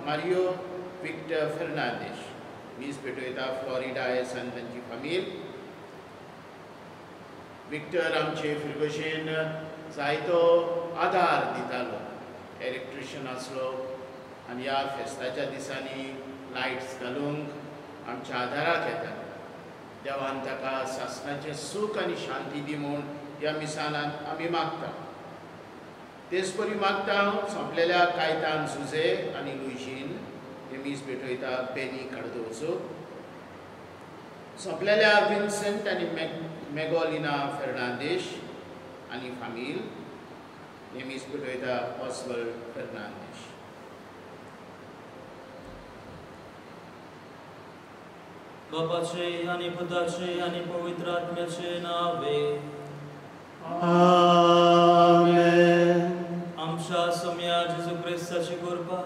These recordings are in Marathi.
Mario Victor Fernandes, Miss Petoita, Florida, and तांची फामील. Victor आमचे फिरगोशेन जायतो आधार दितालो, इलेक्ट्रिशियन आसलो आनी ह्या फेस्ताच्या दिसांनी लायट्स घालूंक आमच्या आदाराक येतालो. देवान ताका सासणाचें सूख आनी शांती दी म्हूण ह्या मिसानान आमी मागता. तेच परी मागता सोंपलेल्या कायतान झुजे आनी लुईशीन हे मीस भेटयता बेनी कार्दोजो, सोंपलेल्या विन्सेंट आनी मेगोलिना फेर्नांदेश आनी फामील हे मीस भेटयता ऑस्वल्ड फेर्नांदेश. बापाचे आनी पुताचे आनी पवित्र आत्म्याचे नावे आमेन. आमच्या सम्या जेजू ख्रिस्ताची कृपा,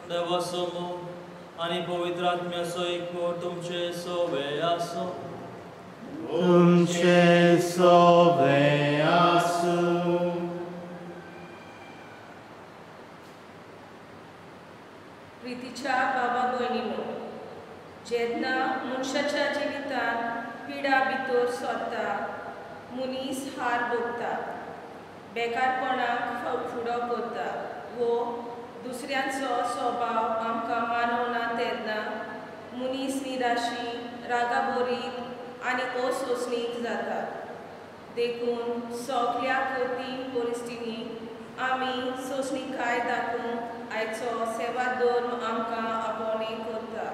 देवाचो मोग आनी पवित्र आत्म्याचो एकवट तुमचे सोबे आसो. तुमचे सोबे आसूं. प्रितीच्या बाबा भयणीनो, जेन्ना मनशाच्या जिवितांत पिडा भितर सरता, मनीस हार भोगता, बेकारपणाक फुडो करता वो दुसऱ्यांचो स्वभाव आमकां मानवना तेन्ना मनीस निराशी, रागाबोरीत आनी असोसणीक जाता. देखून सगळ्या कठीण परिस्थितींत आमी सोंसणीकाय दाखोवंक आयचो सेवा धर्म आमकां आपोवणे करता.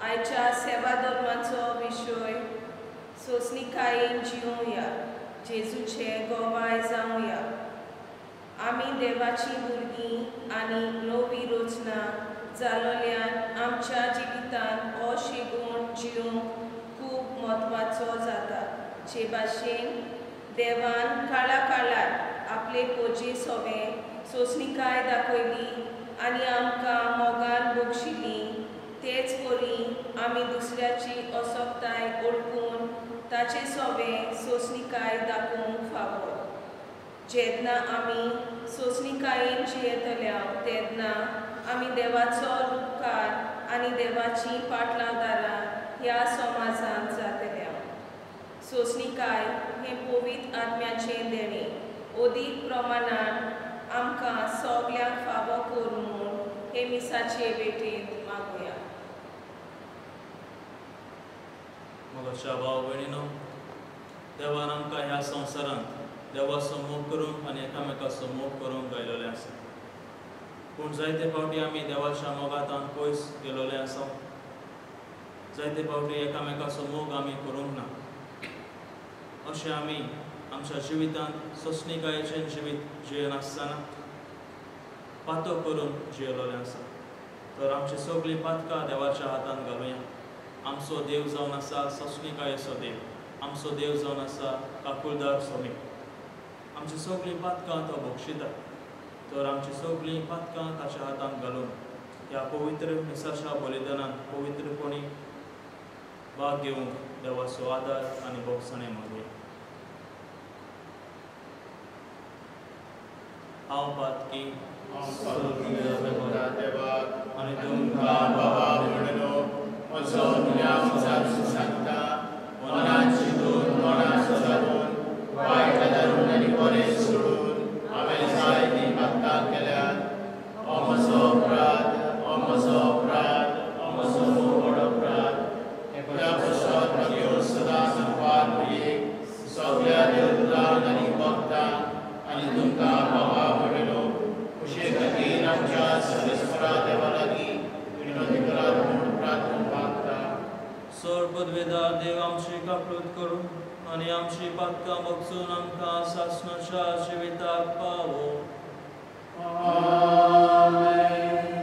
आयच्या सेवा धर्माचो विशय सोंसणीकायेन जिवुया, जेजूचे गोवाय जावया. आमी देवाची भुरगीं आनी नवी रचना जालोल्यान आमच्या जिवितांत हो शेगूण जिवंक खूब म्हत्वाचो जाता. जे भाशेन देवान काळा काळार आपले पोजे सोबे सोंसणीकाय दाखयली आनी आमकां मोगान बक्षिली, तेच परी आमी दुसऱ्याची असोबताय ओळखून ताचे सोबे सोंसणीकाय दाखोवंक फावो. जेन्ना आमी सोंसणीकायेन जियेतल्या तेन्ना आमी देवाचो उपकार आनी देवाची पाटलांदारां ह्या समाजांत जातल्या. सोंसणीकाय हे पवित्र आत्म्याचें देणें अदीक प्रमाणान आमकां सगळ्यांक फावो कर म्हूण हे मिसाचे भेटेंत मागुया. मोगाच्या भाव भयणीनो, देवान आमकां ह्या संवसारांत देवाचो मोग करूंक आनी एकामेकाचो मोग करूंक गायलोले आसा. पूण जायते फावटी आमी देवाच्या मोगांतल्यान पयस गेलोले आसा. जायते फावटी एकामेकाचो मोग आमी करूंक ना. अशें आमी आमच्या जिवितांत सोंसणीकायेचें जिवीत जियनासतना पातो करून जियेलोले आसा. तर आमची सगळीं पातकां देवाच्या हातांत घालुया. आमचो देव जावन आसा सोंसणीकायेचो देव. आमचो देव जावन आसा काकुळदार स्वामी. आमची सगळीं पातकां तो बक्षिता. तर आमची सगळीं पातकां ताच्या हातांत घालून ह्या पवित्र मिसाच्या बलिदानान पवित्रपणी भाग घेवंक देवाचो आदार आनी भोगसाणें मागुया. हांव पातकी आनी तुमकां बाबा म्हणलो म्हजो नियाम जावचो सांगता. मनांत चिंतून मनांत जाणून वायट धरून आनी बरें सोडून हांवें जायतीं पातकां केल्यात. हो म्हजो अपराध, हो म्हजो अपराध, हो म्हजो व्हड अपराध. ह्या पश्चात म्हाज्यो सदांच पार भयेक सगळ्या देवतांक आनी भक्तांक आनी तुमकां बाबा म्हणलो खुशे खातीर आमच्या सर्वेस्परा देवा लागीं विनवणी करात म्हूण प्रार्थना मागता. सर्वपदवेदार देव आमची काकूळट करून आनी आमची पातकां बगसून आमकां सासणाच्या जिविताक पावो. आमेन.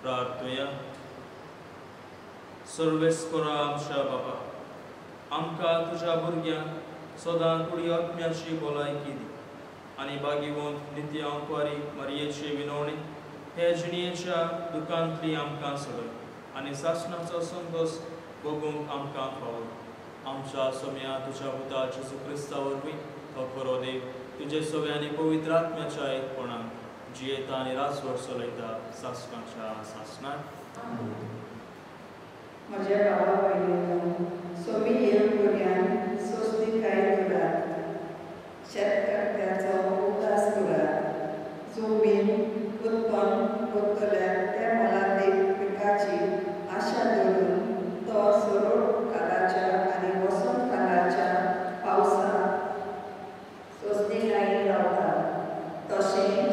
प्रार्थुया. सर्वेस्परा आमच्या बाबा, आमकां तुज्या भुरग्यांक सदां कुडी आत्म्याची भलायकी दी आनी बागिवंत नित्य अंकवारी मरयेची विनवणी हे जिणेच्या दुखांतली आमकां सोडय आनी सासणाचो संतोष भोगूंक आमकां फावो. आमच्या सोम्या तुज्या पुता जेजू क्रिस्ता वरवीं तो खरो देव तुजे सगळ्यांनी पवित्र आत्म्याच्या एकपणान जियेता आनी रासवड चलयता सासणाच्या सासणाक. म्हज्या भावा भयणींनो, सोमी ह्या भुरग्यांक सोंसणीकाय करात. शेतकार्त्याचो उदास करात. जोमीन उत्पन्न करतल्याक त्या मोलादीक पिकाची आशा धरून तो सरोड कालाच्या आनी वसंत कालाच्या पावसांत सोंसणीकायेक रावता. तशेंच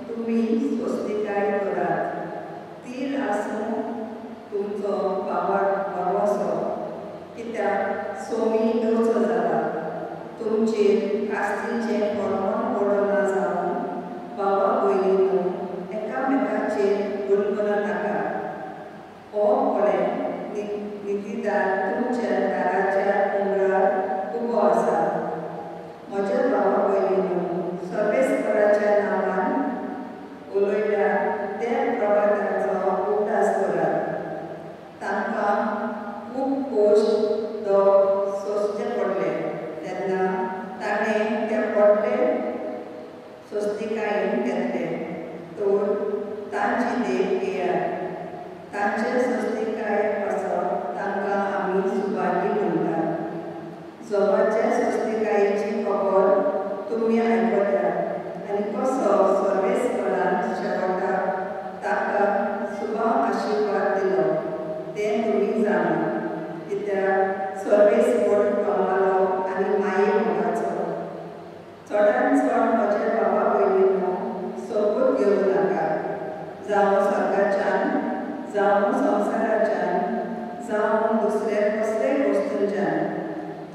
तुमी सोंसणीकाय करात. तीर आसूं तुमचो वावर बरोसो, कित्याक सोमी येवचो जाला. तुमचेर कास्तीचें परमण पडना जावन भावा भयणींनो एकामेकाचेर गुणगुणा नाका. हो कोळें नितीदार तुमच्या दाराच्या उंबरार उबो आसा. म्हज्या भावा भयणींनो, सर्वेस्पराच्या नांवान उलयल्या त्या प्रभाताचो उदास करात. तांकां खूब कोश्ट सोंसचे पडले तेन्ना ताणें ते पडले सोंसणीकायेन घेतले. तर तांची देख घेयात. तांचे सोंसणीकाये पासत तांकां आमी सुवाती म्हणटात. जोबाच्या सोंसणीकायेची खबर तुमी आयकल्यात आनी कसो सर्वेस्परान शेवटाक ताका सुभाव आशिर्वाद दिलो तें तुमी जाणा. कित्याक सर्वेस्पर कमालो आनी माये मोगाचो. चडांत चड म्हज्या भावा भयणींनो सोबत घेवं नाका. जावं स्वर्गाच्यान, जावं संवसाराच्यान, जावं दुसऱ्या कसलेय वस्तूंच्यान.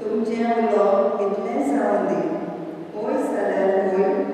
तुमचें उलोवप इतलें जावं दी. वय जाल्यार वय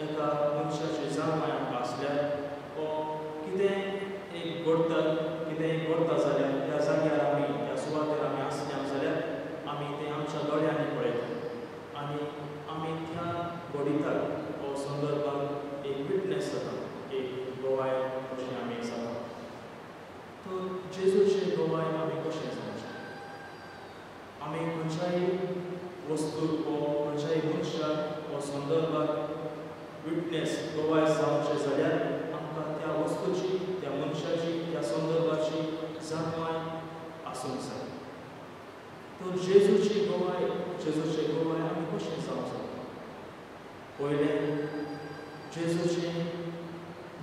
एका मनशाची जाण मायाक आसल्यार वो कितें एक कितेंय घडता जाल्यार त्या जाग्यार आमी त्या सुवातेर आमी आसल्या जाल्यार आमी तें आमच्या दोळ्यांनी पळयतात आनी आमी त्या घडीतात हो संदर्भात एक विटनेस जाता एक गोवाय कशें आमी जाता तो जेजूचे गोवाय आमी कशें जावचें आमी खंयच्याय वस्तूक वो खंयच्याय मनशाक हो संदर्भात विटनेस गोवाय जावचें जाल्यार आमकां त्या वस्तूची त्या मनशाची त्या संदर्भाची जाणवाय आसूंक जाय तो जेजूचे गोवाय आमी कशें जावंक जाय पयलें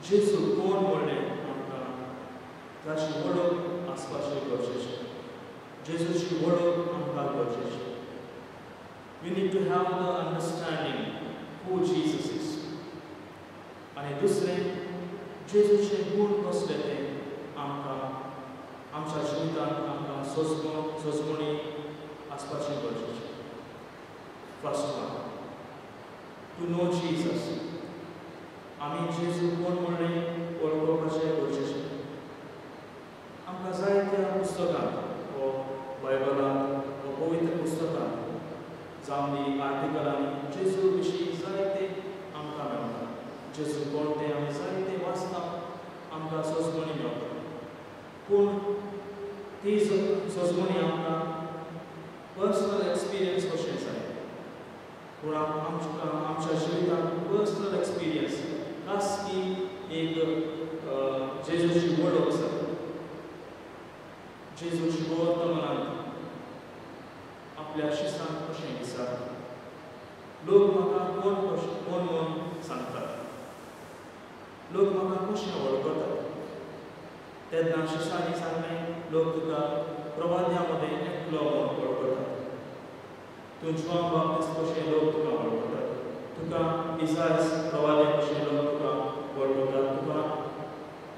जेजू कोण म्हणलें आमकां ताची वळख आसपाची गरजेची जेजूची वळख आमकां गरजेची We need to have the understanding who Jesus is. आणि दुसरें जेजूचे गूण कसले ते आमकां आमच्या जिवितांत आमकां सोजमणी आसपाची गरजेची first one to know Jesus आमी जेजू कोण म्हणलें वळखोवपाचें गरजेचें आमकां जायत्या पुस्तकांत वो बायबलांत वो पवित्र पुस्तकांत जावं दी आर्टिकलांनी जेजू विशीं जायते आमकां मेळटा जेजू कोण तें आमी जायते वाचता आमकां सोजमणी मेळटा पूण ती सोजमणी आमकां पर्सनल एक्सपिरियन्स कशें जाय पूण आमच्या जिवितांत पर्सनल एक्सपिरियन्स खासकी एक जेजूची वळख जाता जेजूची वर्तमानांत आपल्या शिस्तांत कशें दिसता लोक म्हाका कोण म्हणून सांगतात लोक म्हाका कशें वळखतात तेन्ना शिशांनी सांगलें लोक तुका प्रवाद्या मदें एकलो म्हणून वळखतात तूं जुआंव बाप्तिस्त कशें लोक तुका वळखतात तुका इसायास प्रवाद्या कशें लोक तुका वळखतात तुका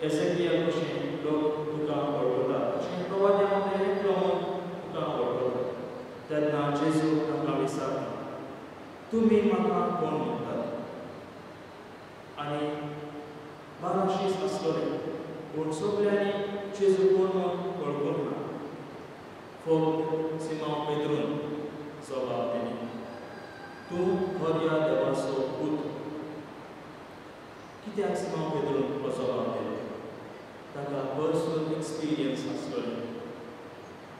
एसेकियल कशें लोक तुका वळखतात अशें प्रवाद्या मदें एकलो म्हणून तुका वळखतात तेन्ना जेजू आमकां विचारता तुमी म्हाका कोण म्हणटात आनी 12 शीस आसलोले पूण सगळ्यांनी जेजू कोण म्हणून वळखूंक ना फक्त सिमोन पेद्रून जबाब दिली तूं खऱ्या देवाचो पूत कित्याक सिमोन पेद्रून हो जबाब दिलो ताका पर्सनल एक्सपिरियन्स आसलोले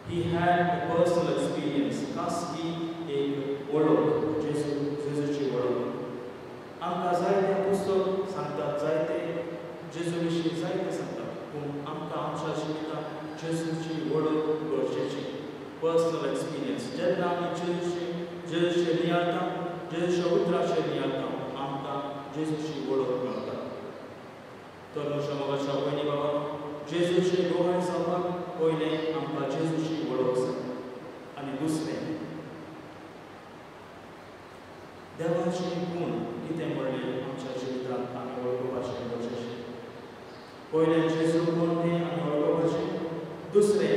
He had a personal experience. खासगी एक वळख जेजूची वळख आमकां जायते पुस्तक सांगतात जायते जेजू विशीं जायते सांगतात पूण आमकां आमच्या जिवितांत जेजूची वळख गरजेची पर्सनल एक्सपिरियन्स जेन्ना आमी जेजूचे नियाळटा जेजूच्या उतराचेर नियाळटा आमकां जेजूची वळख मेळटा तर म्हज्या मोगाच्या भयणी बाबा जेजूचे गोवाय जावपाक पयलें आमकां जेजूची वळख जाय आनी दुसरें देवाचे गूण कितें म्हणलें आमच्या जिवितांत आमी वळखुपाचें गरजेचें पयलें जेजू कोण तें आमी वळखुपाचें दुसरें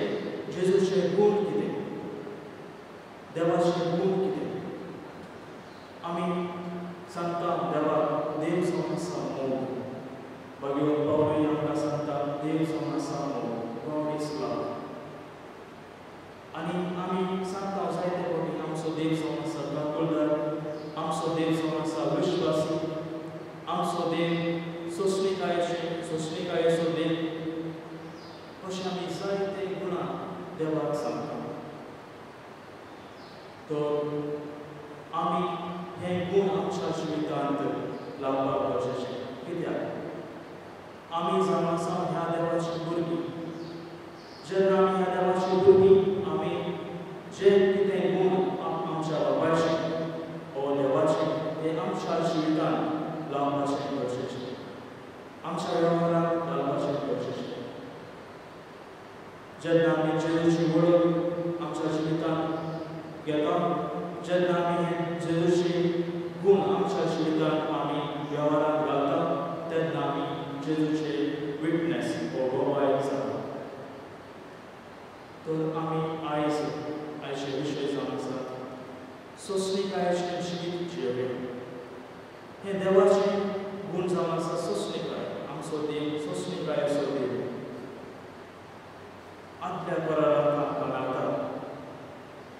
जेजूचे गूण कितें देवाचे गूण कितें आमी सांगता देवाक देव जावन आसा मोग भगवंत पावली आमकां सांगता देव जावन आसा मोग God is love. आनी आमी सांगता जायते फावटी आमचो देव जावन आसा काकुळदार आमचो देव जावन आसा विश्वासी आमचो देव सोंसणीकायेचो देव अशें आमी जायते गुणां देवाक सांगता तर आमी हे गूण आमच्या जिवितांत लावपाक गरजेचें कित्याक आमी जावन आसा ह्या देवाची भुरगीं जेन्ना आमी ह्या देवाची भुरगीं आमी जे कितें गूण आमच्या बापायचे वो देवाचे ते आमच्या जिवितांत लावपाचें गरजेचें आमच्या वेव्हारांत घालपाचें गरजेचें जेन्ना आमी जेजूची वळख आमच्या जिवितांत घेता जेन्ना आमी हे जेजूचे गूण आमच्या जिवितांत आमी वेव्हारांत घालता तेन्ना आमी जेजूचे विटनेस वो गोवाय जाता तर आमी आयचे विशय जावन आसा सोंसणीकायेचें जिवीत जियोवें हे देवाचें गूण जावन आसा सोंसणीकाय आमचो देव सोंसणीकायेचो देव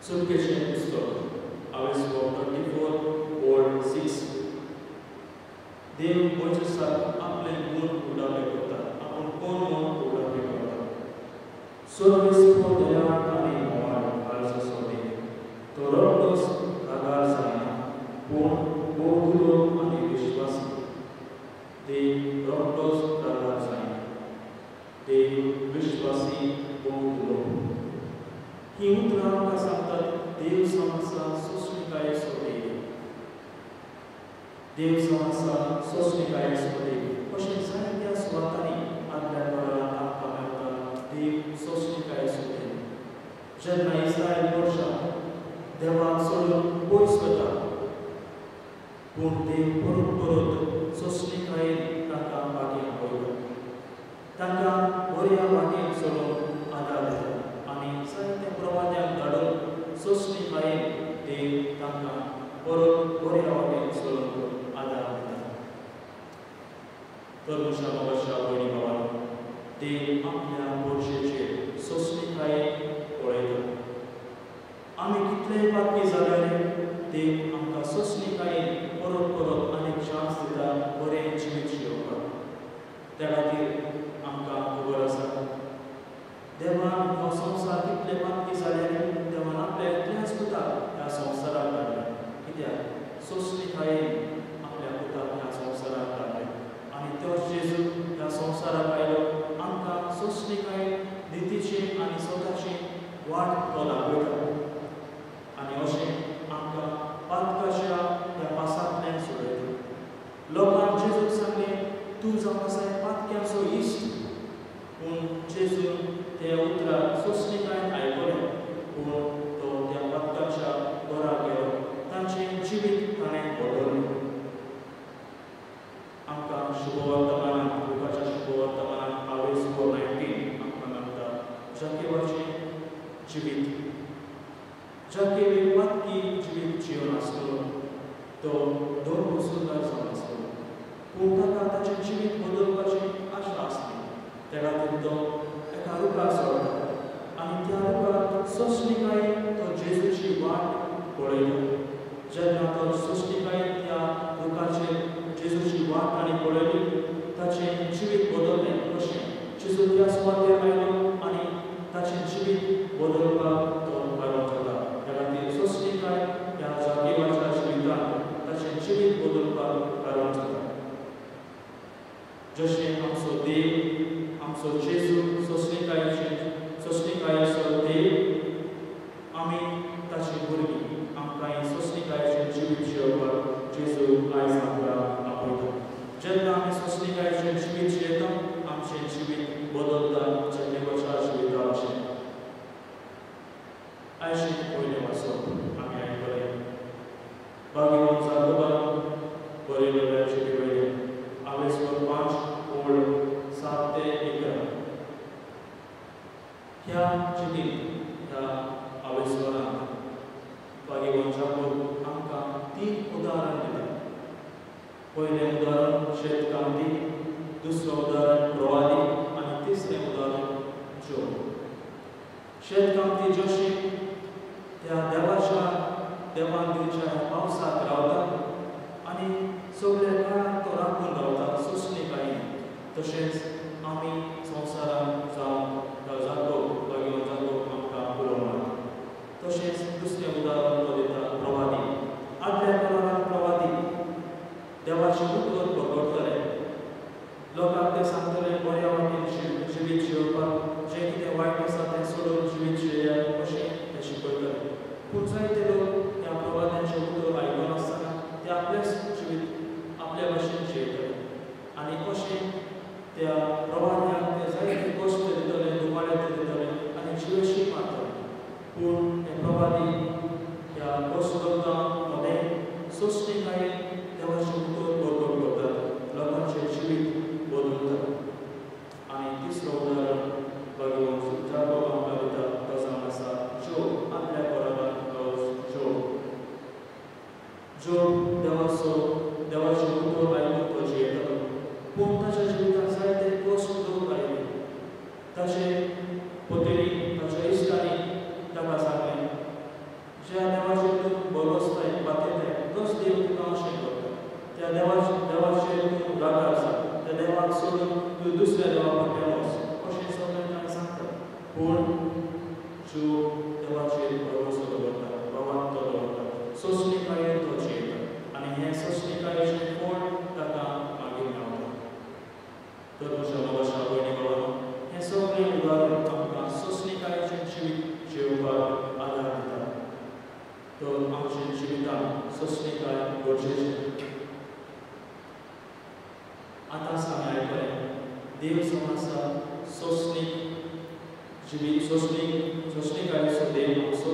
Suitcase पुस्तक आवेसो 34 ओल्ड 6 देव गोंयचेसाक आपले गुण उडावे करतात आपण कोण म्हणून उडावे करतात सर्वीस पोदेलाट आनी मोवाळ हालसो सोदे तो रोखडोच कागार जायना पूण बोगुलो आनी विश्वासी देव रोखडोच कागार जायना देव विश्वासी बोगुलो ही उतरां आमकां सांगतात देव समस्या सोंसणीकाये सोदे देव समस्या सोंसणीकाये सोदे अशें जायत्या सुवातांनी आदल्या काळांत आमकां मेळटा देव सोंसणीकाये सोदे जेन्ना इस्रायल वर्षां देवाक सोडून पयस वता पूण देव परत परत सोंसणीकायेन तांकां वाटेन पळयता तांकां बऱ्या वाटेन सोडून आदार दिता आनी जायत्या प्रवाद्यांक धाडून सोंसणीकायेन देव तांकां परत बऱ्या वाटेन सोडून आदार दिता तरुणशा मोगाशा भयणी भावांनो देव आपल्या पोरशेचेर सोंसणीकायेन पळयता आमी कितलेय पापी जाल्यार देव आमकां सोंसणीकायेन परत परत आनीक चान्स दिता बरें जिवीत जियोवपाक त्या खातीर आमकां खबर आसा देवान हो संवसार कितले पापी जाल्यार देवान आपल्या एकल्याच पुताक ह्या संवसाराक धाडलें कित्याक सोंसणीकायेन आपल्या पुताक ह्या संवसाराक धाडलें आनी तोच जेजू ह्या संवसाराक आयलो आमकां सोंसणीकायेन नितीचें आनी स्वताची वाट तो दाखयता आनी अशें आमकां पातकाच्या ह्या पासांतल्यान सोडयता लोकांक जेजूक सांगलें तूं जावन आसा पातक्याचो इश्ट पूण जेजून ते उतरां सोंसणीकायेन आयकलें पूण तो त्या पातकाच्या घरा गेलो तांचें जिवीत ताणें बदललें आमकां शुभवर्तमानांत लोकाच्या शुभवर्तमानांत आवेस 19 आमकां मेळटा जाकेवाचें जिवीत जाकेवेक पातकी जिवीत जियो नासलो तो दोन वसुंदार जावन आसलो पूण ताका ताचें जिवीत बदलपाची आशा आसली त्या खातीर तो एका रुखार सोडटा आनी त्या रुखार सोंसणीकायेन तो जेजूची वाट पळयता जेन्ना तो सोंसणीकायेन त्या रुखाचेर जेजूची वाट ताणें पळयली ताचें जिवीत बदललें कशें जेजू त्या सुवातेर आयलो आनी ताचें जिवीत बदलपाक तो भायर वचता त्या खातीर सोंसणीकाय ह्या जाकेवाच्या जिवितांत ताचें जिवीत बदलपाक कारण जाता जशें आमचो देव आमचो जेजू सोंसणीकायेचो देव आमी ताची भुरगीं आमकां ही सोंसणीकायेचें जिवीत जियोवपाक जेजू आयज आमकां आपयता जेन्ना आमी सोंसणीकायेचें जिवीत जियेता आमचें जिवीत बदलता जाकेवाच्या जिविता भशेन आयचें पयलें वाचप आमी आयकलें भागिवान जाकोबान बरयलेल्या चिठ्ठीवयलें आवेस 5 ओल्ड 7 ते 11 ह्या चिठ्ठींत ह्या आवेसवरांत भागिवान जाकोब आमकां 3 उदाहरण दिता पयलें उदाहरण शेतकामती दुसरें उदाहरण प्रवादी आनी तिसरें उदाहरण जोब शेतकामती जोशी त्या देवान दिवच्या पावसाक रावता आनी सगळ्या काळाक तो राखून रावता सोंसणीकायेन तशेंच आमी संवसारांत जावन जाकोब भागिवान जाकोब आमकां पुरो मारता तशेंच दुसरें उदाहरण तो दिता प्रवादी आदल्या काळांत प्रवादी देवाचें उतर बगडटले लोकांक ते सांगतले बऱ्या वाटेन जिवीत जियोवपाक जें कितें वायट आसा तें सोडून जिवीत जियेया अशें ते शिकयतले पूण जायते लोक ह्या प्रवाद्यांचें उतर आयकनासतना ते आपलेच जिवीत आपल्या भशेन जियेतले आनी कशें त्या प्रवाद्यांक ते जायते कश्ट दितले दुबाडे दितले आनी जिवेशी मारतले पूण हे प्रवादी ह्या कश्टांत मध्ये सोंसणीकायेन देवाचें उतर बरोबर करतात लोकांचें जिवीत बदलतात आनी तिसरो उदाहरण भागिवान जाकोब आमकां दिता तो जावन आसा जोब आपल्या घरांत जोब देवाचें उतर आयकून तो जियेतालो पूण ताच्या जिवितांत जायते कश्ट दूख आयले ताचे पतेरी ताच्या इश्टांनी ताका सांगलें देवाचे राग आसा त्या देवाक सोडून तूं दुसऱ्या देवाक गेलोस अशें सगळें ताणें सांगता पूण ज्यो देवाचेर भरवंसो दवरता देवाक तो दवरता सोंसणीकायेर तो जियेता आनी हें सोंसणीकायेचें फळ ताका मागीर मेळटा तर म्हज्या मोगाच्या भयणी भावांनो हें सगळें उदाहरण आमकां सोंसणीकायेचें जिवीत जियोवपाक आदार दिता तर आमच्या जिवितांत सोंसणीकाय गरजेची आतां आमी आयकलें देव जो आसा सोंसणीक जिवीत सोंसणीकायेचो देव आमचो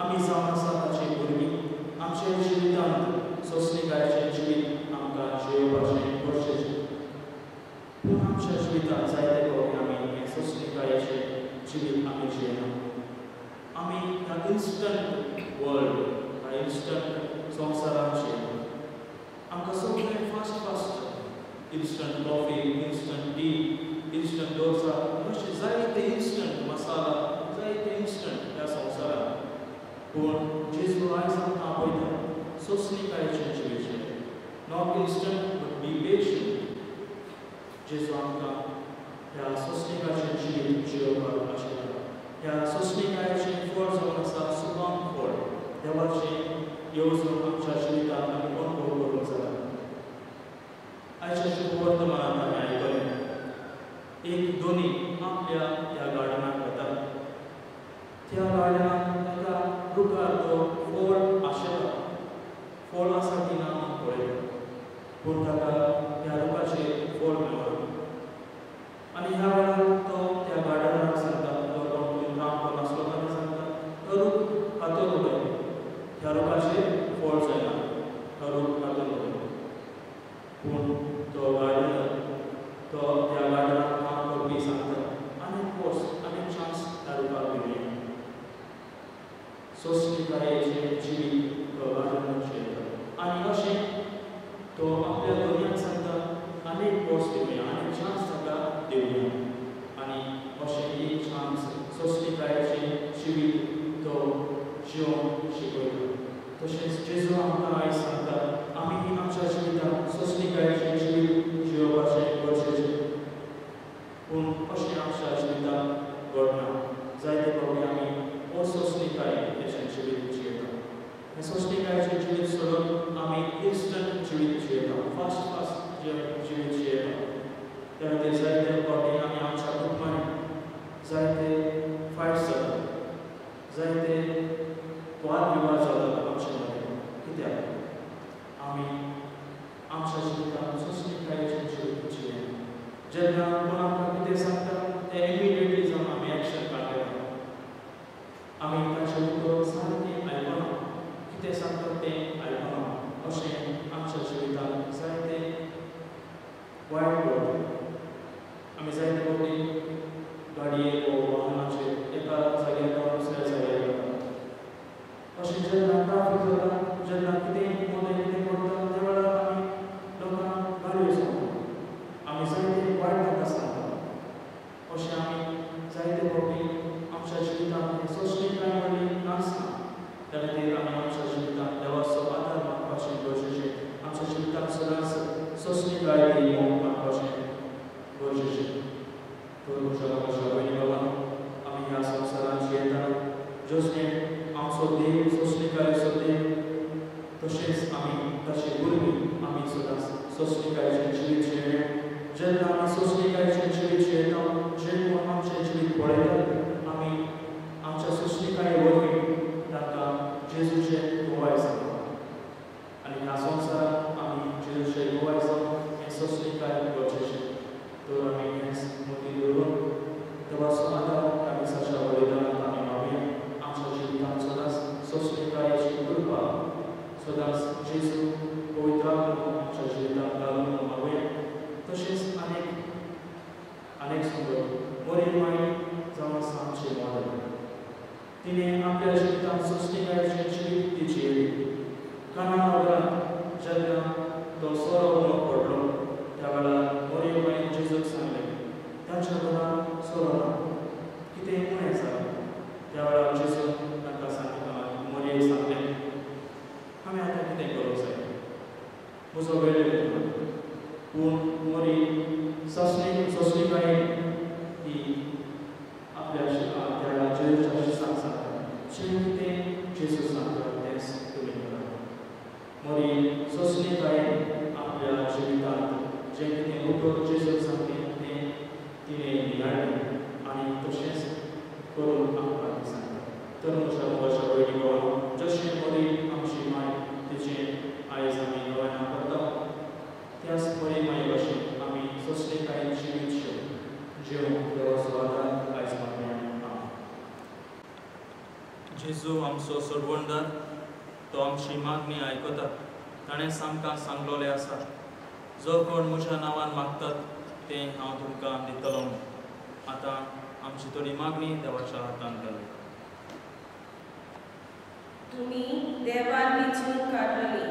आमी जावन आसा ताची भुरगीं आमच्या जिवितांत सोंसणीकायेचें जिवीत आमकां जियोवपाचें गरजेचें पूण आमच्या जिवितांत जायते फावटी आमी हें सोंसणीकायेचें जिवीत आमी जियेना आमी ह्या इन्स्टंट वर्ल्ड ह्या इन्स्टंट संवसारांत जियेना आमकां सगळें fast instant coffee instant T instant dosa अशें जायते इन्स्टंट मसाला जायते इन्स्टंट ह्या संवसारांत पूण जेजू आयज आमकां आपयता सोंसणीकायेचें जिवीत जियेवप not instant but be patient Jezu आमकां ह्या सोंसणीकायेचें जिवीत जियोवपाक आशिल्लें ह्या सोंसणीकायेचें फळ जावन आसा सुकाम फळ देवाचें येवजण आमच्या जिवितांत आमी अनुभव करूंक जाय आयच्या शुभ वर्तमानांत आमी आयकलें एक दोनी आपल्या त्या गार्डनांत वता त्या गार्डनांत ताका रुखार तो फळ आशिल्लो फळ आसा की ना म्हूण पळयता पूण ताका ह्या रुखाचेर फळ मेळना आनी ह्या वेळार तो त्या गार्डनाक सांगता तो कोण काम करनासलो ताका सांगता तो रूख हातून उडय ह्या रुखाचेर फळ जायना तो रूख हातून उडय पूण तो गार्डनर तो त्या गार्डनाक काम करपी सांगता अनेक चान्स त्या रुखाक दिवया सोंसणीकायेचें जिवीत तो गार्डनर जियेता आनी अशें तो आपल्या भुरग्यांक सांगता अनेक कोर्स दिवया अनेक चान्स ताका दिवया आनी अशें एक चान्स सोंसणीकायेचें जिवीत तो जियोवंक शिकयता तशेंच जेजू आमकां आयज सांगता आमी आमच्या जिवितांत सोंसणीकायेचें जिवीत जियोवपाचें गरजेचें पूण अशें आमच्या जिवितांत घडना जायते फावटी आमी असोंसणीकायेचें जिवीत जियेता हें सोंसणीकायेचें जिवीत सोडून आमी इन्स्टंट जिवीत जियेता फास्ट जिवीत जियेता त्या खातीर जायते फावटी आमी आमच्या कुटुंबांनी जायते फायट्स जातात जायते वाद विवाद जातात आमचे मदें कित्याक आमी आमच्या जिवितांत सोंसणीकायेचें जिवीत जियेना जेन्ना कोण आमकां कितें सांगता तें इमिडिएटली जावन आमी एक्शन काडटा आमी ताचें उतर सारकें आयकना कितें सांगता तें आयकना अशें आमच्या जिवितांत जायते वायट घडटा आमी जायते फावटी गाडयेक वा वाहनाचेर एका जाग्यार दुसऱ्या जाग्यार वता अशें जेन्ना ट्राफीक जाता जेन्ना कितें मोदें कितें घडटा त्या वेळार आमी लोकांक गाडयो सांगता आमी जायते वायट ताका सांगता अशें आमी जायते फावटी आमच्या जिवितांत सोंसणीकाय म्हणली नासना त्या खातीर आमी आमच्या जिवितांत देवाचो आदार मागपाचें गरजेचें आमच्या जिवितांत सदांच सोंसणीकाय येवंक मागपाचें गरजेचें तर म्हज्या मोगाच्या भयणी भावांनो आमी ह्या संवसारांत जियेता जशें आमचो देव सोंसणीकायेचो देव तशेंच आमी ताचे भुरगीं आमी सदांच सोंसणीकायेचें जिवीत जियेवं जेन्ना आमी सोंसणीकायेचें जिवीत जियेता जे कोण आमचें जिवीत पळयतात आमी आमच्या सोंसणीकाये वरवीं तांकां जेजूचें गुवाय सांगता आनी ह्या संवसारांत आमी जेजूचें गुवाय जावन हें सोंसणीकाय गरजेचें तर आमी हें मोठी दवरून देवाचो आदार ह्या दिसाच्या बलिदानांत आमी मागुया आमच्या जिवितांत सदांच सोंसणीकायेची कृपा सदांच जेजू पवित्र आत्मो आमच्या जिवितांत घालून मागुया तशेंच अनेक संगत मोरी माई जावन आसा आमची मॉडल तिणें आपल्या जिवितांत सोंसणीकायेचें जिवीत ती जियेली काना नगरांत जेन्ना तो सोरो उणो पडलो त्या वेळार मोरी माईन जेजूक सांगलें तांच्या घरांत सोरो ना कितें उणें जालें त्या वेळार जेजून तांकां सांगलें मोरयेक सांगलें हांवें आतां कितें करूंक जाय म्हजो वेळ करून आमकां दिसता तर म्हज्या वर्षा पयलीं गोवा जशें बरी आमची माय तिचें आयज आमी गोंयांत करता त्याच बरी माय भाशेन आमी सोंसणेकाय जिवीत जेवून देवाचो आदार आयज मागयांत जेजू आमचो सोडवणदार तो आमची मागणी आयकता ताणें आमकां सांगलोलें आसा जो कोण म्हज्या नांवान मागतात तें हांव तुमकां दितलो आतां आमची थोडी मागणी देवाच्या हातांत घालूं तुमी देवान विचून काडली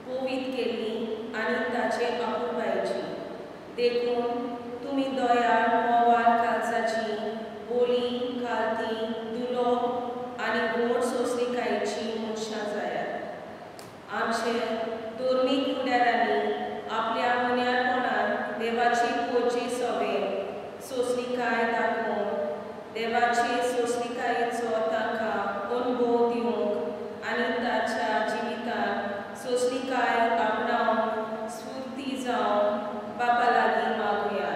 पवित केल्ली आनी ताचे आपुरबायेची देखून तुमी दोयाळ मोवाळ काळजाची बोली खालती दुलो आनी गोड सोंसणेकायेची मनशां जायात आमचे धर्मीक फुडाऱ्यांनी आपल्या मुन्यारपणान देवाची पोची सवे सोंसणेकाय दाखोवन देवाचे सोंसणेकायेचो तांकां अनुभव दिवंक आनी ताच्या जिवितांत सोंसणेकाय आपणावंक स्फूर्ती जावन बापा लागीं मागुया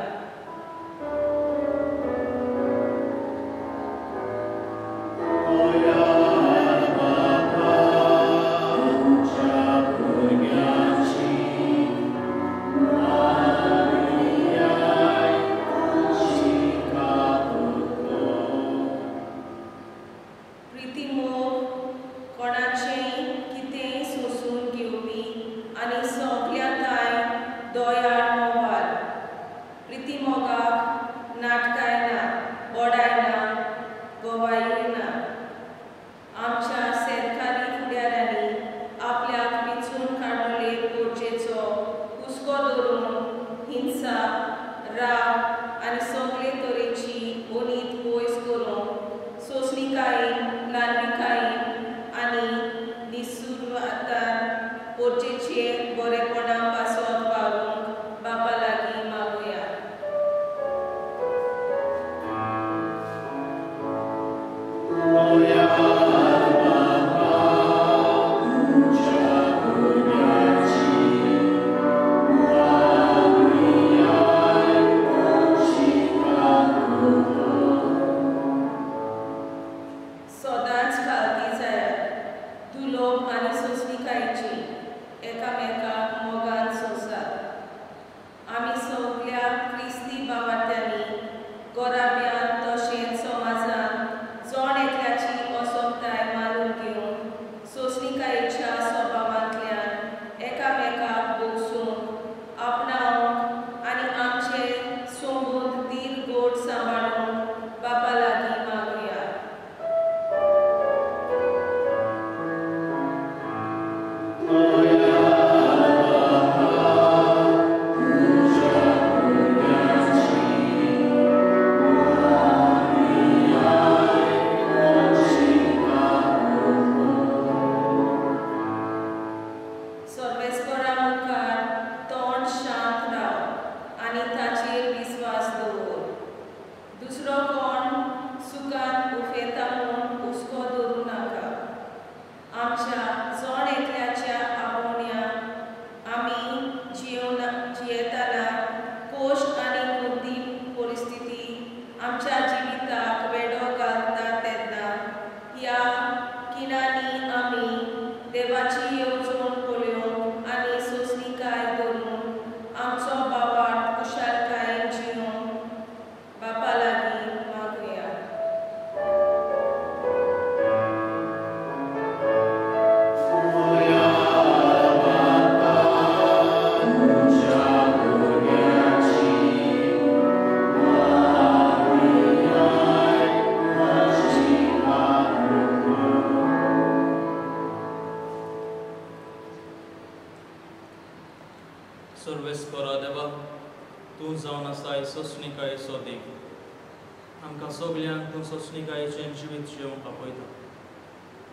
आमकां सगल्यांक तूं सोंसणेकायेचें जिवीत जिवंक आपयता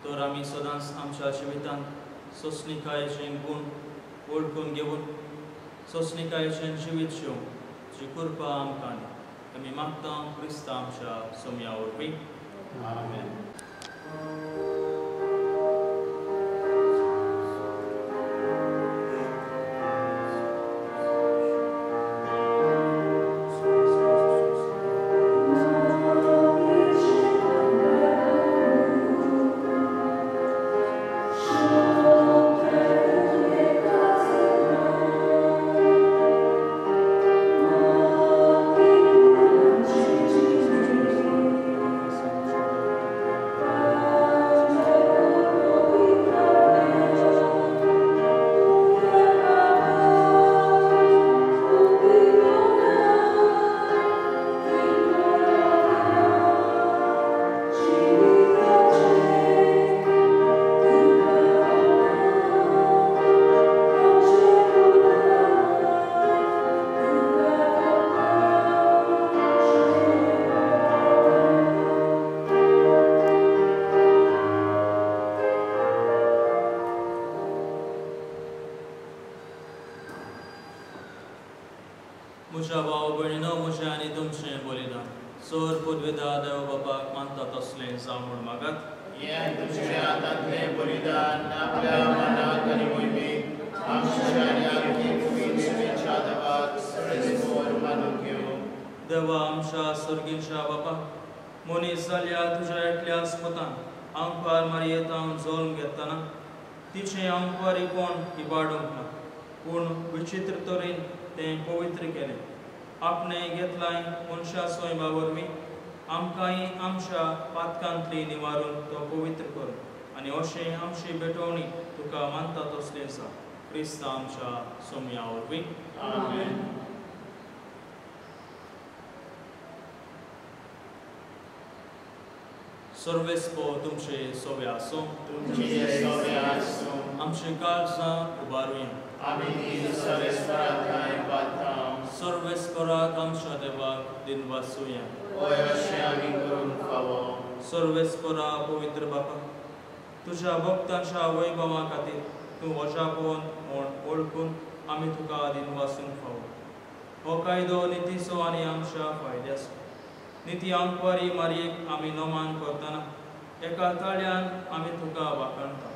तर आमी सदांच आमच्या जिवितांत सोंसणेकायेचें गूण वळखून घेवन सोंसणेकायेचें जिवीत जिवंक जी कृपा आमकां आमी मागता क्रिस्त आमच्या सोम्या वरवीं आमेन. Thank you. तुझ्या भाव भयणीनं म्हजें आनी तुमचें बलिदान सोर पदवेदा देव बापाक मानता तसलें जावून मागात हें तुझें हातांतलें बलिदान आपल्या मनाक आनी मोहिमेक आमच्या आनी आमची कुडीन सुवेच्या देवाक सदैव मानून घेवं. देवा आमच्या सर्गीच्या बापा मनीस जाल्या तुज्या एकल्याच पुतान आमकां मारयेतावन जल्म घेतना तिचें आमकारीपण इबाडूंक ना पूण विचित्र तरेन तें पवित्र केलें आपणें घेतलाय मनशा स्वयंभा वरवीं आमकांय आमच्या पातकांतली निवारून तो पवित्र कर आनी अशें आमची बेटवणी तुका मानता तसलें आसा क्रिस्त आमच्या सोम्या वरवीं आमेन. सर्वेस्पो तुमचे सोबे आसूं तुमचे सवे आसूं. आमचे काळजां उबारुया आमी तीन सर्वेस्परांताय पातां. सर्वेस्पराक आमच्या देवाक दिन वाचुया ओय अशें आमी करून फावो. सर्वेस्परा पवित्र बापा तुज्या भक्तांच्या वैभवा खातीर तूं वजापोवन म्हूण ओळखून आमी तुका दिन वाचूंक फावो हो कायदो नितीचो आनी आमच्या फायद्याचो निती आंकवारी मारयेक आमी नोमान करतना एका ताळ्यान आमी तुका वाखणटा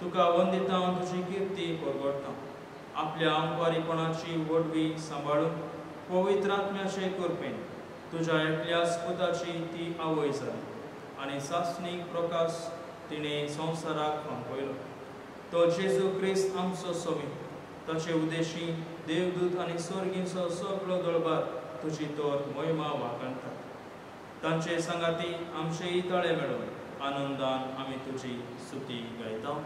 तुका वंदिता तुजी किर्ती परगडटा आपल्या आंकवारीपणाची वडवी सांबाळून पवित्र आत्म्याचे कृपेन तुज्या एकल्याच पुताची ती आवय जाली आनी सासणीक प्रकाश तिणें संवसाराक फांपयलो तो जेजू क्रिस्त आमचो सोबी ताचे उद्देशी देवदूत आनी स्वर्गीचो सगळो दळबार तुजी तर महिमा वाखणटा तांचे सांगाती आमचेय तळे मेळोवन आनंदान आमी तुजी स्तुती गायता.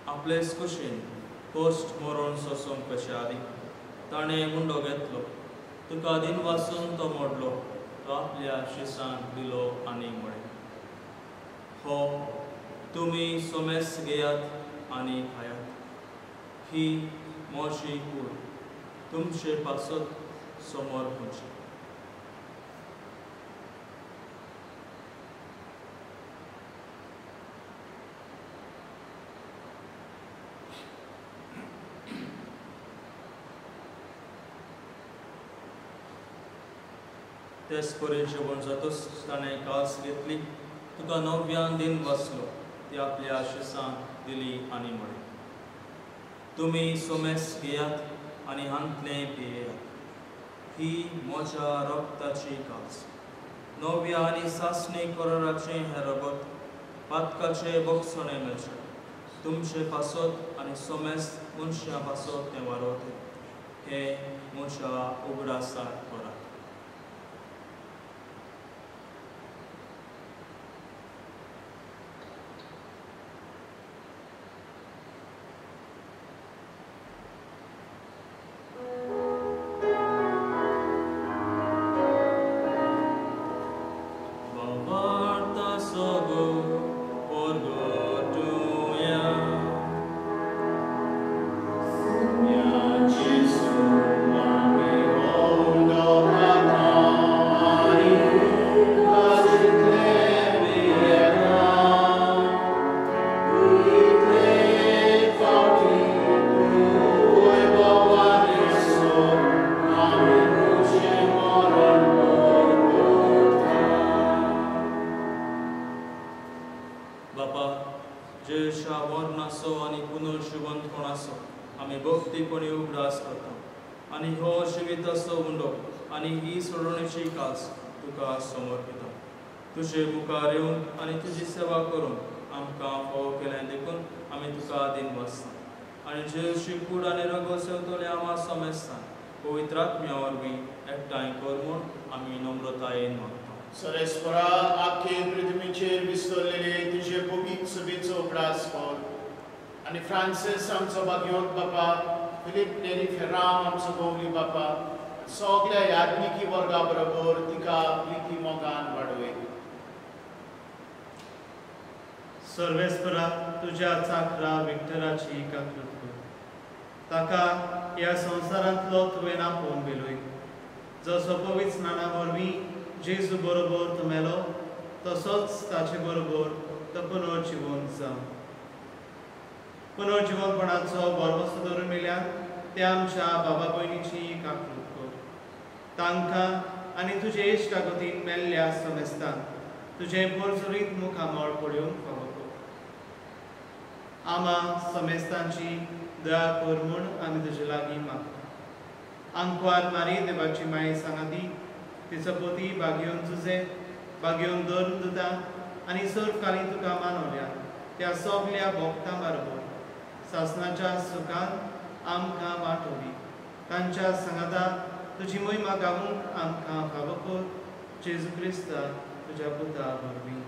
आपलेच कुशीन पोस्ट मरोन सोसूंक कशें आदी ताणें मुंडो घेतलो तुका दिन वाचून तो मोडलो तो आपल्या शिसांक दिलो आनी म्हळें हो तुमी सोमेस घेयात आनी खायात ही मोशी कूड तुमचे पासत समोर खंयची. तेच परेन जेवण जातच ताणें कास घेतली तुका 9व्यान दिन वाचलो ती आपल्या शिसांक दिली आनी म्हळें तुमी सोमेस घेयात आनी हांतले पियेयात ही म्हज्या रक्ताची कास 9व्या आनी सासणी कराराचें हें रगत पातकाचे बगसणे मेळचे तुमचे पासत आनी सोमेस मनशां पासत तें वारवते हे म्हज्या उगडासाक करात. आमी भक्तीपणी उगडास करता आनी हो जिविताचो उंडो आनी ही सोडवणेची कास तुका समर्पिता. तुजे मुखार येवन आनी तुजी सेवा करून आमकां फोव केलें देखून आमी तुका दिन वाचता आनी जेवशी कूड आनी रगो सेवतले आमा समेस्तान पवित्र आत्म्या वरवीं एकठांय कर म्हूण आमी नम्रतायेन मागता. सरेस्परा आख्खे पृथ्वीचेर विस्तरलेले तुजे पवित्र सभेचो उगडास कर आनी फ्रांसीस आमचो भाग्योत बापा, फिलिप नेरी फेर्राम आमचो गौरी बापा, सगळ्या याज्ञिकी वर्गा बरोबर तिका प्रिती मोगान वाडोय. सर्वेस्परा तुज्या चाकरा विक्टराची काकूत कर. ताका ह्या संवसारांतलो तुवें आपोवन गेलोय. जसो पवित्र स्नाना वरवीं जेजू बरोबर तो मेलो तसोच ताचे बरोबर तो पुनर्जिवन जावं. पुनर्जिवनपणाचो बरवसो धरून मेल्यान त्या आमच्या बाबा भयणीची काकूत कर. तांकां आनी तुजे इश्टागतीन मेल्ल्या समेस्तान तुजें परसुरीत मुखामळ पळोवंक फावो कर. आमा समेस्तांची दया कर म्हूण आमी तुजे लागीं मागता. आंकवार मारी देवाची माय सांगाती तिचो पती भाग्योन तुजे भाग्योन धरून दिता आनी सर्वकाली तुका मानवल्या त्या सगल्या भोगतां बरोबर सासणाच्या सुखान आमकां वांटोवी. तांच्या सांगाता तुजी महिमा गावूंक आमकां फावो कर. जेजू क्रिस्ता तुज्या पुता वरवीं.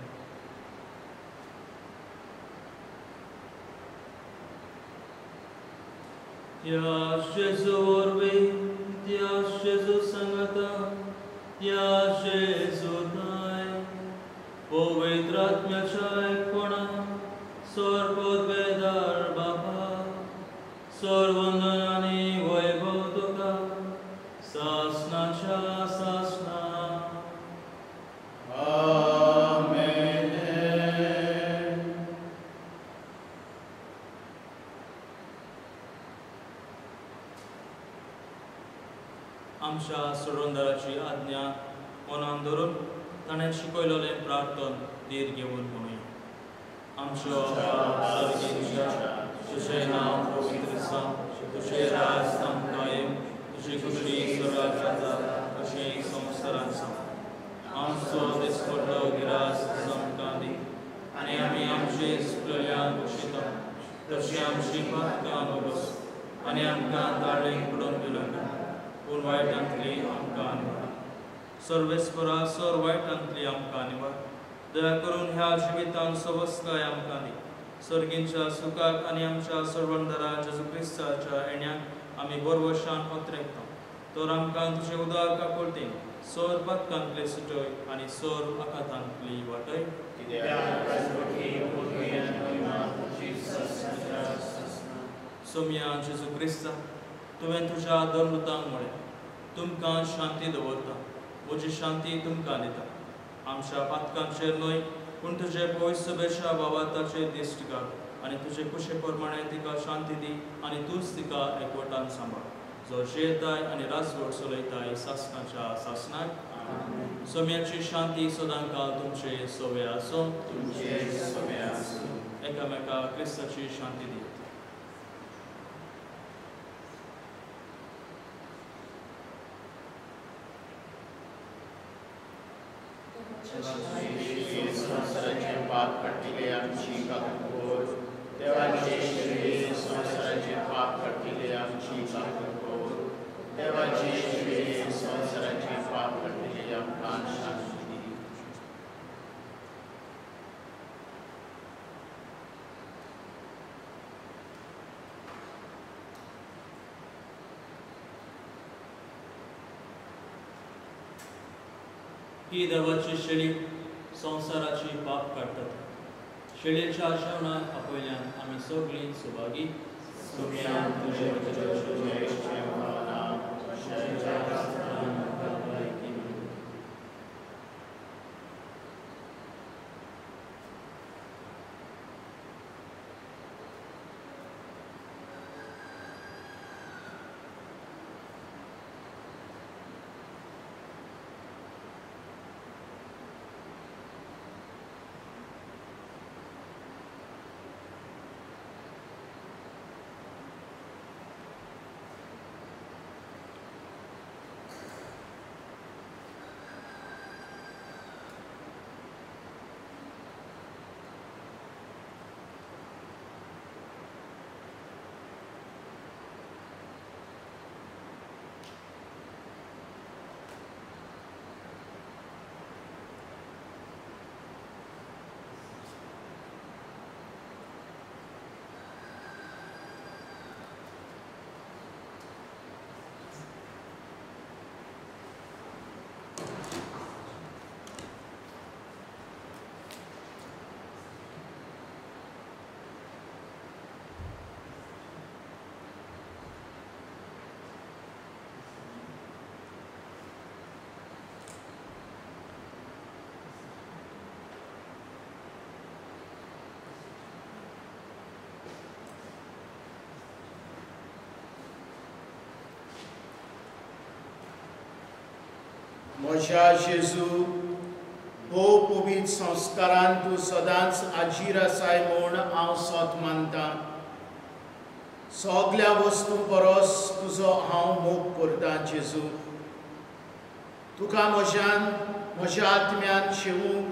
या जेजू वरवीं त्या जेजू सांगाता या जेजू नाय पवित्र आत्म्याच्या एकपणा सर्वोद्वेदार बाबा सर्वंदन आनी वैभव तुका सासणाच्या सासणा. आमेन. आमच्या सोडवणदाराची आज्ञा मनान धरून ताणें शिकयलेलें प्रार्थन धीर घेवन म्हणुया. आमचो सर्गीच्या तुजें नांव पवित्र जावं, तुजें राज स्थान कायम, तुजी खुशी स्वर्गांत जाता तशें संवसारांत जावं. आमचो दिसपट्टो गिरास आमकां दी आनी आमी आमचे चुकलेल्यांक बक्षिता तशी आमची पातकां नोगोस आनी आमकां दाळेंक पडोवन दिनाका पूण वायटांतली आमकां निवाड. सर्वेस्परा सर वायटांतली आमकां निवाड. दया करून ह्या जिवितांत सवस्काय आमकां दी. सर्गींच्या सुखाक आनी आमच्या सर्वंदरा जेजू क्रिस्ताच्या येण्याक आमी बरवशान पात्रेकता. तर आमकां तुजे उदार काकुळतेन सर पातकांतले सुटय आनी सर आकातांतली वाटय. सोम्या जेजू क्रिस्ता तुवें तुज्या धर्मतांक म्हळें तुमकां शांती दवरता, म्हजी शांती तुमकां दिता. आमच्या पातकांचेर न्हय पूण तुजे पवित्र सभेच्या वावाताचेर दिश्ट घाल आनी तुजे कुशे प्रमाणे तिका शांती दी आनी तूंच तिका एकवटान सांबाळ जो जेताय आनी राजवट चलयताय सासणाच्या सासणाक. सोम्याची शांती सदांकाळ तुमचे सोवे आसूं. एकामेकाक क्रिस्ताची शांती दी. संवसाराचे पाप काटिले आमची काकूर. देवाचे श्री संवसाराचे पाप काटिले आमची काकूर. देवाचे श्री संवसाराचे पाप काटिले आमकां शांती दी. ही देवाची शेळी संवसाराची पाप काडटात. शेळयेच्या जेवणाक आपयल्यान आमी सगळीं सुभागी. सोम्या तुजे तुजे भावना म्हज्या जेजू हो पवित्र संस्कारान तूं सदांच आजीर आसाय म्हूण हांव सोत मानतां. सगल्या वस्तू परस तुजो हांव मोग करतां जेजू. तुका म्हज्या आत्म्यान शेवूंक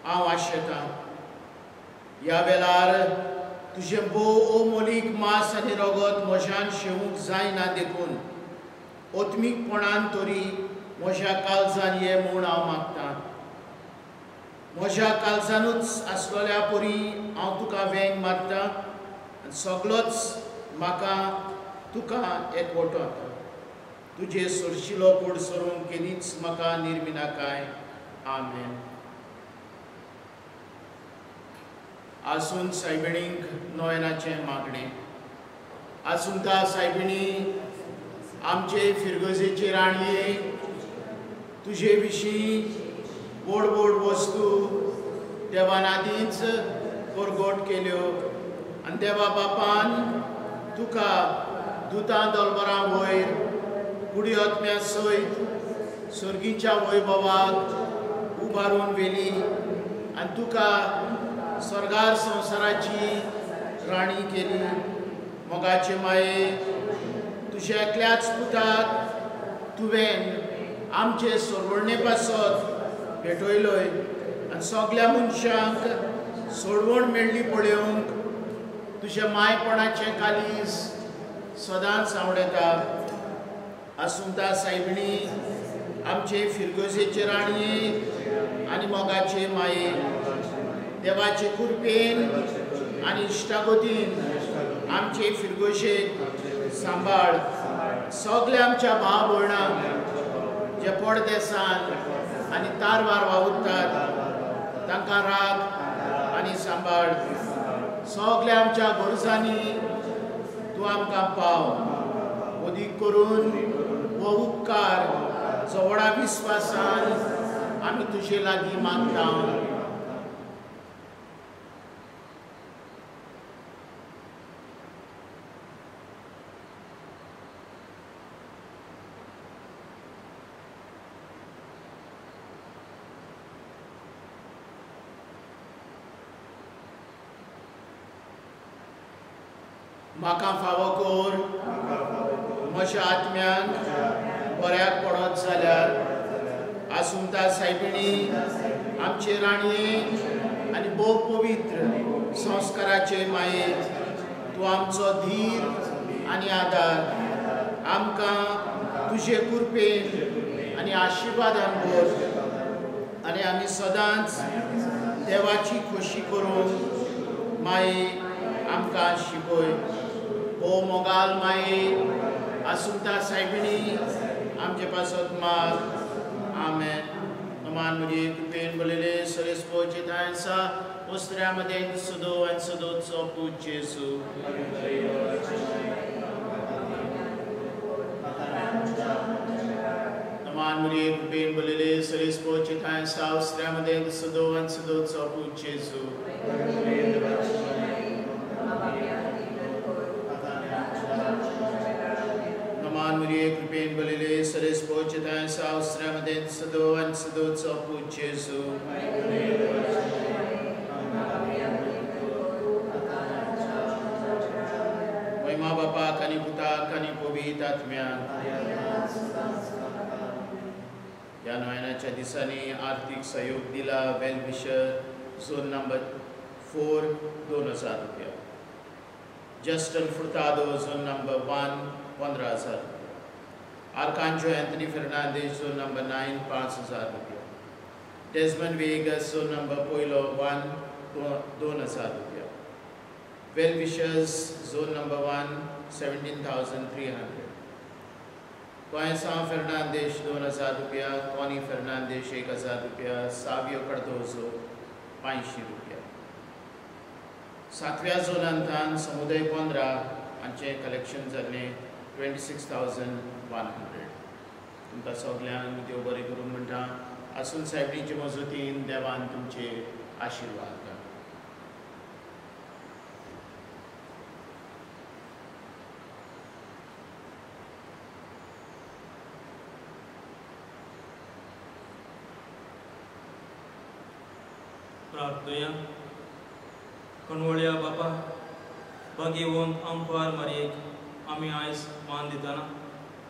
हांव आशेतां. ह्या वेळार तुजें भोव अमोलीक मांस आनी रगत म्हज्यान शेवूंक जायना देखून ओत्मीकपणान तरी म्हज्या काळजान ये म्हूण हांव मागतां. म्हज्या काळजानूच आसलोल्या परी हांव तुका वेंग मारतां आनी सगळोच म्हाका तुका एकवटता. तुजे सोरशिलो कूड सरूंक केलीच म्हाका निर्मिनाकाय. आमेन. आसून सायबिणींक नोयनाचें मागणें. आसूंता सायबिणी आमचे फिरगजेचे राणये तुजे विशीं व्हड व्हड वस्तू देवान आदींच परगट केल्यो आनी देवा बापान तुका दुतां दोलबरां वयर कुडीओत्म्या सयत सर्गीच्या वैभवाक उबारून व्हेली आनी तुका स्वर्गार संवसाराची राणी केली. मोगाचे माये तुज्या एकल्याच पुताक तुवें आमचे सोडवणे पासत भेटयलोय आनी सगल्या मनशांक सोडवण मेळ्ळी पळोवंक तुज्या मायपणाचें कालीज सदांच आवडटा. आसूंता सायबिणी आमचे फिरगजेचे राणये आनी मोगाचे माये देवाचे कृपेन आनी इश्टागतीन आमचे फिरगोशेक सांबाळ. सगल्या आमच्या भाव भयणांक जे पडदेसान आनी तारवार वावुरतात तांकां राख आनी सांबाळ. सगल्या आमच्या गरजांनी तूं आमकां पाव. ओदीक करून हो उपकार जो व्हडा विस्वासान आमी तुजे लागीं मागता. म्हाका फावो कर म्हज्या आत्म्याक बऱ्याक पडत जाल्यार आसूंता सायबिणी आमचे राणये आनी भोव पवित्र संस्काराचे माये तूं आमचो धीर आनी आदार. आमकां तुजे कृपेन आनी आशिर्वादान भर आनी आमी सदांच देवाची खोशी करूंक माये आमकां शिकय. ओ मोगाल माये आसूंता सायबिणी आमचे पासत माग. आमेन. नमान म्हजे कृपेन बोलेले सरेस्पोचे तायसा ओस्त्र्यामध्ये सदो आनी सदोचो पूज जेजू. नमान म्हजे कृपेन बोलेले सरेस्पोचे तायसा ओस्त्र्यामध्ये सदो आनी सदोचो पूज जेजू. कृपेन बोलेले सरेस्पोचे तायसा ओस्त्र्यामध्ये सदो आनी सदोचो पूज जेजू. महिमा बापाक आनी पुताक आनी पवित्र आत्म्याक. ह्या नोयनाच्या दिसांनी आर्थीक सहयोग दिला वेल विशर झोन नंबर 4 2000 रुपया. जस्टन फुर्तादो झोन नंबर 1 15,000 रुपया. आर्कांजो एंथनी फर्नांडीस झोन नंबर 9 5,000 रुपया. डेजमंड वेगस झोन नंबर 1 2,000 रुपया. वेल विशर्स झोन नंबर 1 17,300. कोयसा फर्नांडीस 2,000 रुपया. कॉनी फर्नांडीस 1,000 रुपया. सावियो कार्दोजो 500 रुपया. 7व्या झोनांतान समुदाय 15 हांचे कलेक्शन जाल्लें 26,100. तुमकां सगल्यांक देव बरें करूं म्हणटा. आसून सायबिणीचे मजतीन देवान तुमचे आशिर्वाद घाल. प्रार्थया कणवळ्या बापा भाग्यवंत आमकां मरेक आमी आयज मान दितना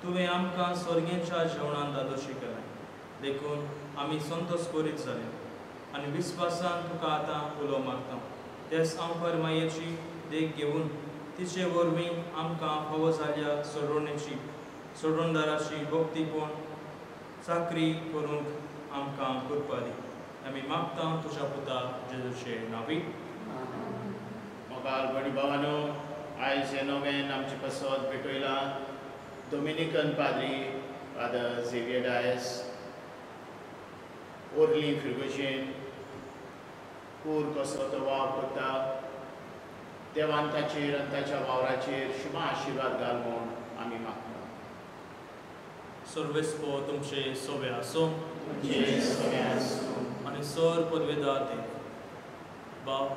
तुवें आमकां स्वर्गेच्या जेवणान दादोशी केलें देखून आमी संतोश करीत जाले आनी विस्वासान तुका आतां उलो मागता तेच आमकां मायेची देख घेवन तिचे वरवीं आमकां फावो जाल्ल्या सोडवणदाराची भक्तीपण चाकरी करूंक आमकां कृपा दी आमी मागता तुज्या पुता जेजूचे नांवी मोगाल बडी भावानो आयज हे नवें आमचे पासत भेटयला डोमिनिकन पाद्री फादर झेवियर डायस ओर्ली फ्रिगोशेन पूर कसो तो वाव करता देवान ताचेर आनी ताच्या वावराचेर शुभ आशिर्वाद घाल म्हूण आमी मागता सर्वेस्पो तुमचे सोबे आसूं आनी सर पदवेदार देव बाप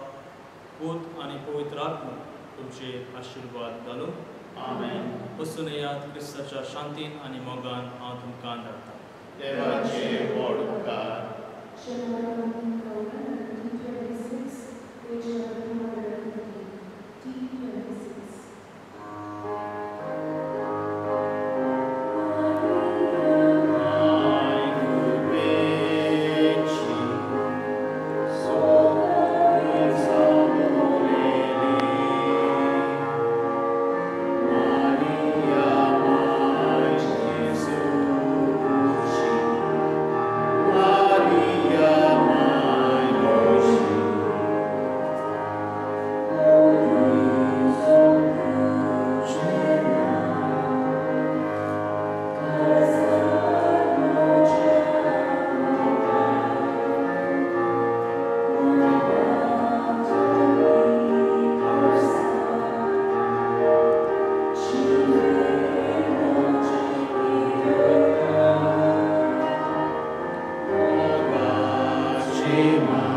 पूत आनी पवित्र आत्मा तुमचे आशिर्वाद घालून आमेन बसून येयात क्रिस्ताच्या शांतीन आनी मोगान हांव तुमकां धाडटा देवाचे व्हड उपकार Shema.